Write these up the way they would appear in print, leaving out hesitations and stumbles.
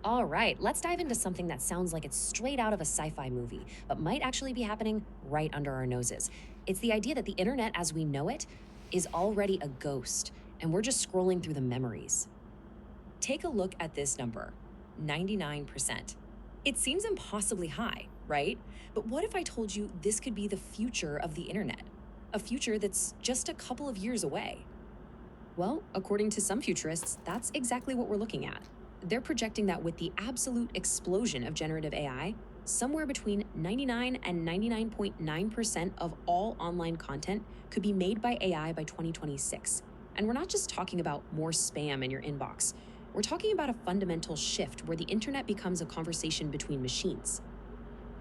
All right, let's dive into something that sounds like it's straight out of a sci fi movie, but might actually be happening right under our noses. It's the idea that the internet as we know it is already a ghost, and we're just scrolling through the memories. Take a look at this number 99%. It seems impossibly high, right? But what if I told you this could be the future of the internet? A future that's just a couple of years away. Well, according to some futurists, that's exactly what we're looking at. They're projecting that with the absolute explosion of generative AI, somewhere between 99 and 99.9% of all online content could be made by AI by 2026. And we're not just talking about more spam in your inbox. We're talking about a fundamental shift where the internet becomes a conversation between machines.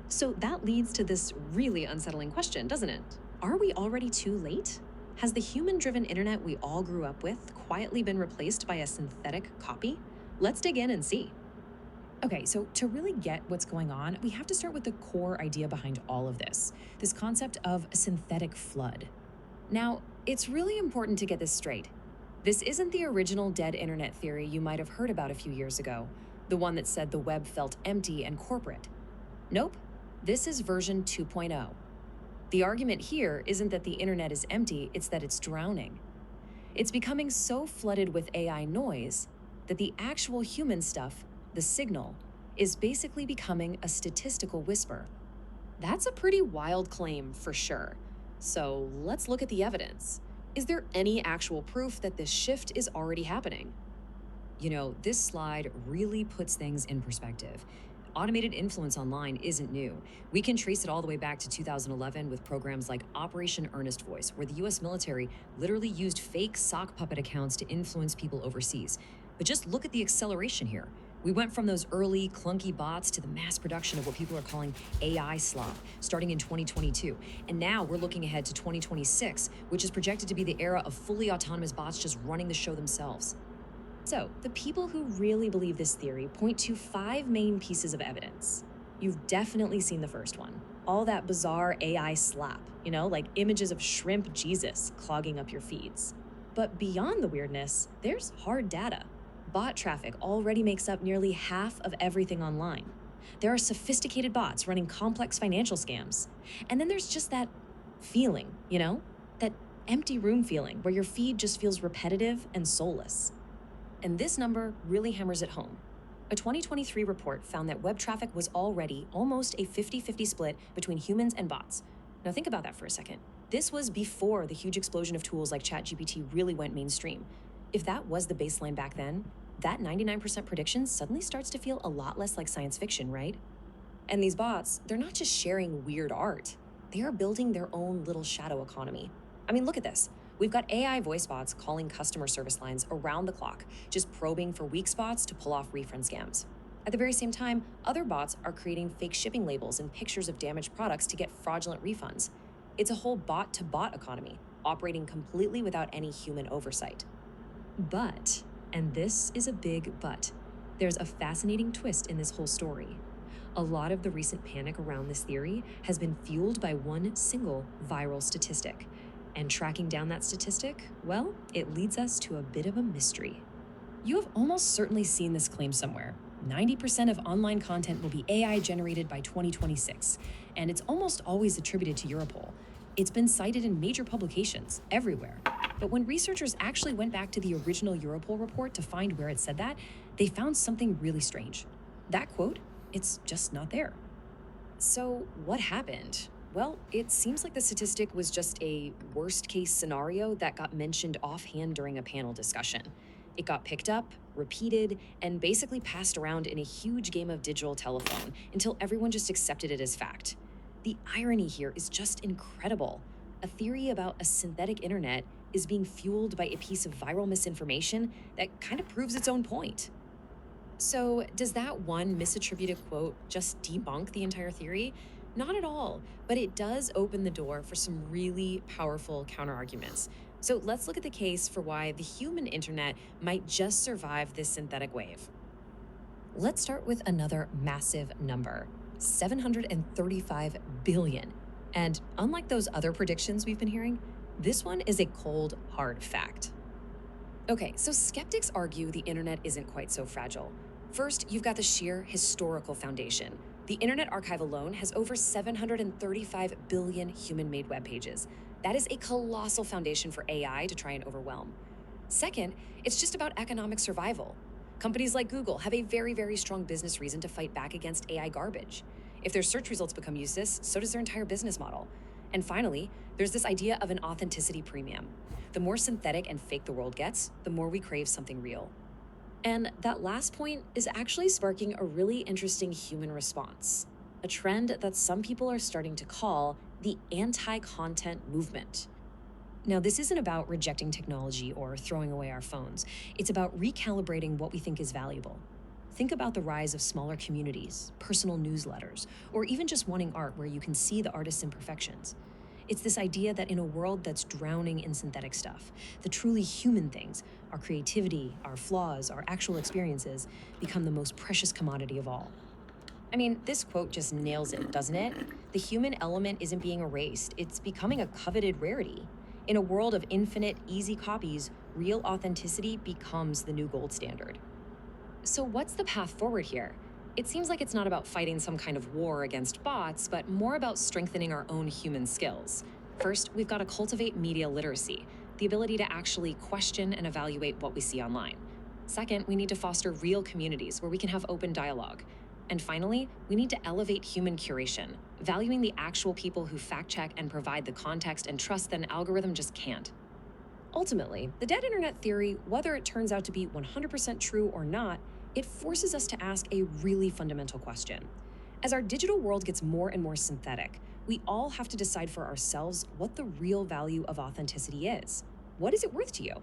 So that leads to this really unsettling question, doesn't it? Are we already too late? Has the human driven internet we all grew up with quietly been replaced by a synthetic copy? Let's dig in and see. Okay, so to really get what's going on, we have to start with the core idea behind all of this concept of a synthetic flood. Now, it's really important to get this straight. This isn't the original dead internet theory you might have heard about a few years ago, the one that said the web felt empty and corporate. Nope, this is version 2.0. The argument here isn't that the internet is empty, it's that it's drowning. It's becoming so flooded with AI noise that the actual human stuff, the signal, is basically becoming a statistical whisper. That's a pretty wild claim for sure. So let's look at the evidence. Is there any actual proof that this shift is already happening? This slide really puts things in perspective. Automated influence online isn't new. We can trace it all the way back to 2011 with programs like Operation Earnest Voice, where the US military literally used fake sock puppet accounts to influence people overseas. But just look at the acceleration here. We went from those early, clunky bots to the mass production of what people are calling AI slop, starting in 2022. And now we're looking ahead to 2026, which is projected to be the era of fully autonomous bots just running the show themselves. So, the people who really believe this theory point to five main pieces of evidence. You've definitely seen the first one. All that bizarre AI slap, like images of shrimp Jesus clogging up your feeds. But beyond the weirdness, there's hard data. Bot traffic already makes up nearly half of everything online. There are sophisticated bots running complex financial scams. And then there's just that feeling, that empty room feeling where your feed just feels repetitive and soulless. And this number really hammers it home. A 2023 report found that web traffic was already almost a 50-50 split between humans and bots. Now think about that for a second. This was before the huge explosion of tools like ChatGPT really went mainstream. If that was the baseline back then, that 99% prediction suddenly starts to feel a lot less like science fiction, right? And these bots, they're not just sharing weird art. They are building their own little shadow economy. I mean, look at this. We've got AI voice bots calling customer service lines around the clock, just probing for weak spots to pull off refund scams. At the very same time, other bots are creating fake shipping labels and pictures of damaged products to get fraudulent refunds. It's a whole bot-to-bot economy, operating completely without any human oversight. But, and this is a big but, there's a fascinating twist in this whole story. A lot of the recent panic around this theory has been fueled by one single viral statistic. And tracking down that statistic, well, it leads us to a bit of a mystery. You have almost certainly seen this claim somewhere. 90% of online content will be AI generated by 2026, and it's almost always attributed to Europol. It's been cited in major publications everywhere. But when researchers actually went back to the original Europol report to find where it said that, they found something really strange. That quote, it's just not there. So what happened? Well, it seems like the statistic was just a worst case scenario that got mentioned offhand during a panel discussion. It got picked up, repeated, and basically passed around in a huge game of digital telephone until everyone just accepted it as fact. The irony here is just incredible. A theory about a synthetic internet is being fueled by a piece of viral misinformation that kind of proves its own point. So, does that one misattributed quote just debunk the entire theory? Not at all, but it does open the door for some really powerful counterarguments. So, let's look at the case for why the human internet might just survive this synthetic wave. Let's start with another massive number 735 billion. And unlike those other predictions we've been hearing, this one is a cold, hard fact. Okay, so skeptics argue the internet isn't quite so fragile. First, you've got the sheer historical foundation. The Internet Archive alone has over 735 billion human made web pages. That is a colossal foundation for AI to try and overwhelm. Second, it's just about economic survival. Companies like Google have a very, very strong business reason to fight back against AI garbage. If their search results become useless, so does their entire business model. And finally, there's this idea of an authenticity premium. The more synthetic and fake the world gets, the more we crave something real. And that last point is actually sparking a really interesting human response, a trend that some people are starting to call the anti content movement. Now, this isn't about rejecting technology or throwing away our phones. It's about recalibrating what we think is valuable. Think about the rise of smaller communities, personal newsletters, or even just wanting art where you can see the artist's imperfections. It's this idea that in a world that's drowning in synthetic stuff, the truly human things, our creativity, our flaws, our actual experiences, become the most precious commodity of all. I mean, this quote just nails it, doesn't it? The human element isn't being erased, it's becoming a coveted rarity. In a world of infinite, easy copies, real authenticity becomes the new gold standard. So, what's the path forward here? It seems like it's not about fighting some kind of war against bots, but more about strengthening our own human skills. First, we've got to cultivate media literacy, the ability to actually question and evaluate what we see online. Second, we need to foster real communities where we can have open dialogue. And finally, we need to elevate human curation, valuing the actual people who fact check and provide the context and trust that an algorithm just can't. Ultimately, the dead internet theory, whether it turns out to be 100% true or not, it forces us to ask a really fundamental question. As our digital world gets more and more synthetic, we all have to decide for ourselves what the real value of authenticity is. What is it worth to you?